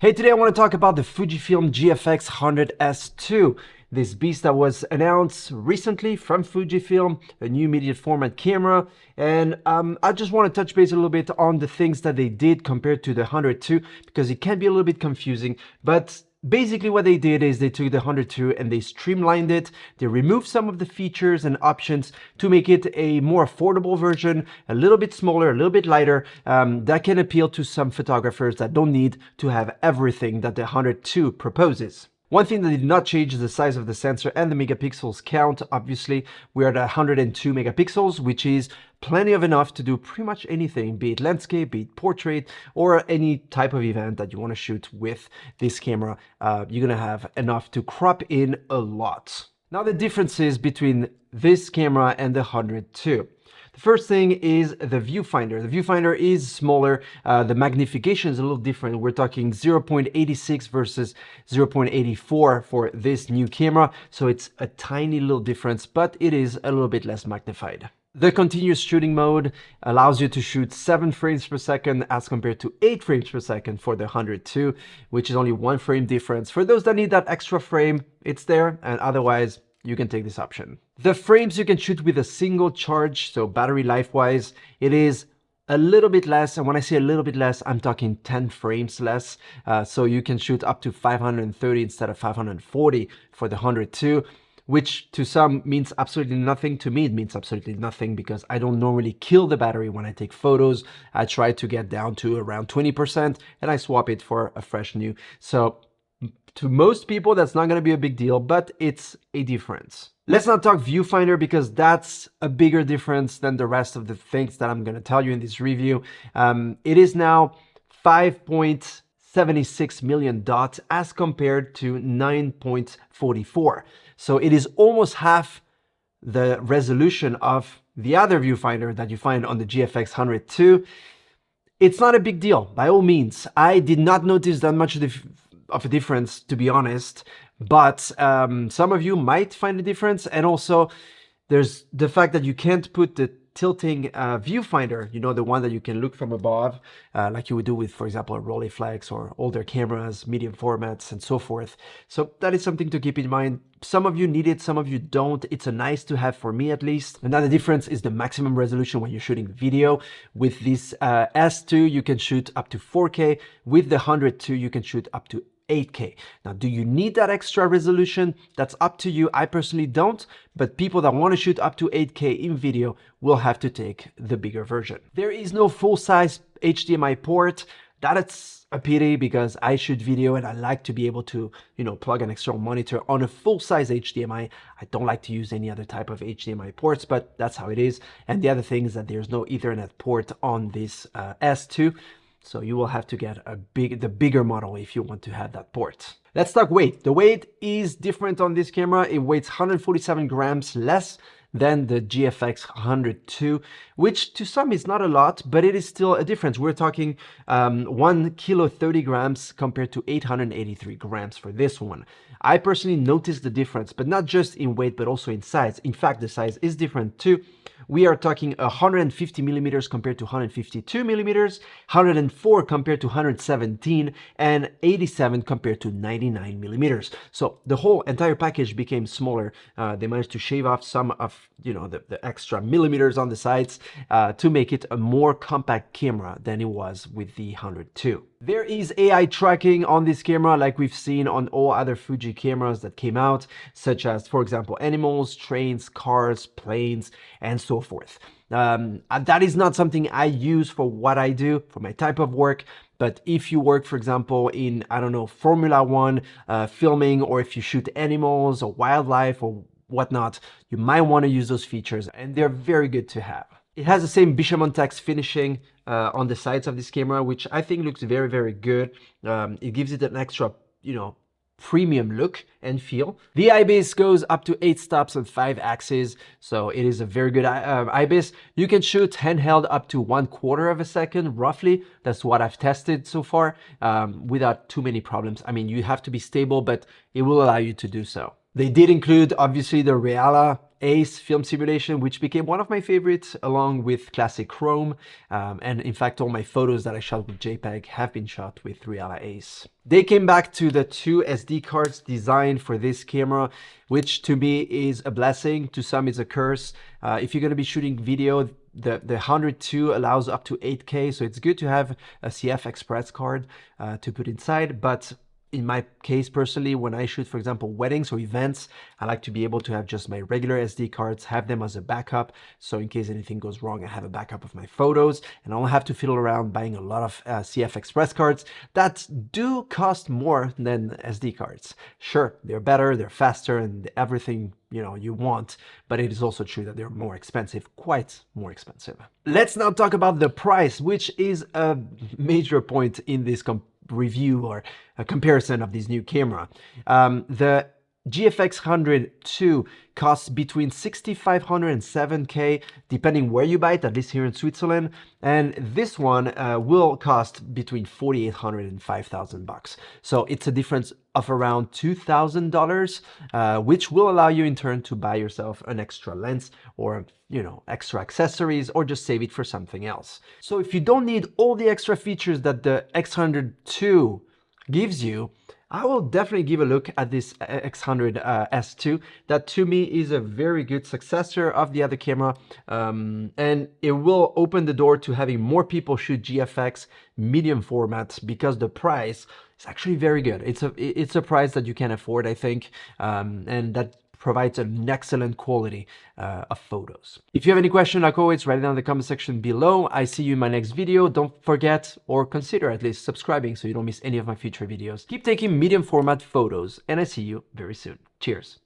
Hey, today I want to talk about the Fujifilm GFX 100S2. This beast that was announced recently from Fujifilm, a new immediate format camera. And I just want to touch base a little bit on the things that they did compared to the 102, because it can be a little bit confusing. But basically what they did is they took the 102 and they streamlined it. They removed some of the features and options to make it a more affordable version, a little bit smaller, a little bit lighter, that can appeal to some photographers that don't need to have everything that the 102 proposes. One thing that did not change is the size of the sensor and the megapixels count. Obviously, we are at 102 megapixels, which is plenty of enough to do pretty much anything, be it landscape, be it portrait, or any type of event that you want to shoot with this camera. You're going to have enough to crop in a lot. Now, the differences between this camera and the 102. The first thing is the viewfinder. The viewfinder is smaller. The magnification is a little different. We're talking 0.86 versus 0.84 for this new camera. So it's a tiny little difference, but it is a little bit less magnified. The continuous shooting mode allows you to shoot 7 frames per second as compared to 8 frames per second for the 102, which is only 1 frame difference. For those that need that extra frame, it's there, and otherwise, you can take this option. The frames you can shoot with a single charge, so battery life-wise, it is a little bit less. And when I say a little bit less, I'm talking 10 frames less. So you can shoot up to 530 instead of 540 for the 102, which to some means absolutely nothing. To me, it means absolutely nothing because I don't normally kill the battery when I take photos. I try to get down to around 20% and I swap it for a fresh new. So to most people, that's not going to be a big deal, but it's a difference. Let's not talk viewfinder because that's a bigger difference than the rest of the things that I'm going to tell you in this review. It is now 5.76 million dots as compared to 9.44. So it is almost half the resolution of the other viewfinder that you find on the GFX 102. It's not a big deal, by all means. I did not notice that much of a difference, to be honest, but some of you might find a difference. And also there's the fact that you can't put the tilting viewfinder, you know, the one that you can look from above, like you would do with, for example, a Rolleiflex or older cameras, medium formats, and so forth. So that is something to keep in mind. Some of you need it, some of you don't. It's a nice to have for me, at least. Another difference is the maximum resolution when you're shooting video. With this S2, you can shoot up to 4K. With the 102, you can shoot up to 8K. Now, do you need that extra resolution? That's up to you. I personally don't, but people that want to shoot up to 8K in video will have to take the bigger version. There is no full-size HDMI port. That's a pity because I shoot video and I like to be able to, you know, plug an external monitor on a full-size HDMI. I don't like to use any other type of HDMI ports, but that's how it is. And the other thing is that there's no Ethernet port on this S2. So you will have to get the bigger model if you want to have that port. Let's talk weight. The weight is different on this camera. It weighs 147 grams less than the GFX 102, which to some is not a lot, but it is still a difference. We're talking 1 kilo 30 grams compared to 883 grams for this one. I personally noticed the difference, but not just in weight, but also in size. In fact, the size is different too. We are talking 150 millimeters compared to 152 millimeters, 104 compared to 117, and 87 compared to 99 millimeters. So the whole entire package became smaller. They managed to shave off some of, you know, the extra millimeters on the sides to make it a more compact camera than it was with the 102. There is AI tracking on this camera like we've seen on all other Fuji cameras that came out, such as, for example, animals, trains, cars, planes, and so forth. That is not something I use for what I do, for my type of work. But if you work, for example, in, I don't know, Formula One filming, or if you shoot animals or wildlife or whatnot, you might want to use those features, and they're very good to have. It has the same Bishamon text finishing on the sides of this camera, which I think looks very, very good. It gives it an extra, you know, premium look and feel. The IBIS goes up to 8 stops and 5 axes, so it is a very good IBIS. You can shoot handheld up to 1/4 of a second, roughly. That's what I've tested so far, without too many problems. I mean, you have to be stable, but it will allow you to do so. They did include, obviously, the Reala Ace film simulation, which became one of my favorites along with classic Chrome. And in fact, all my photos that I shot with JPEG have been shot with Reala Ace. They came back to the two SD cards designed for this camera, which to me is a blessing. To some, it's a curse. If you're going to be shooting video, the 102 allows up to 8K, so it's good to have a CF Express card to put inside. But in my case personally, when I shoot, for example, weddings or events, I like to be able to have just my regular SD cards, have them as a backup. So in case anything goes wrong, I have a backup of my photos, and I don't have to fiddle around buying a lot of CF Express cards that do cost more than SD cards. Sure, they're better, they're faster, and everything you want, but it is also true that they're more expensive, quite more expensive. Let's now talk about the price, which is a major point in this review or a comparison of this new camera. The GFX 102 costs between 6,500 and 7K, depending where you buy it, at least here in Switzerland. And this one will cost between 4,800 and 5,000 bucks. So it's a difference of around $2,000, which will allow you in turn to buy yourself an extra lens or extra accessories, or just save it for something else. So if you don't need all the extra features that the X102 gives you, I will definitely give a look at this X100 S2. That to me is a very good successor of the other camera, and it will open the door to having more people shoot GFX medium format, because the price is actually very good. It's a price that you can afford, I think, and that provides an excellent quality of photos. If you have any question, like always, write it down in the comment section below. I see you in my next video. Don't forget, or consider at least, subscribing so you don't miss any of my future videos. Keep taking medium format photos, and I see you very soon. Cheers.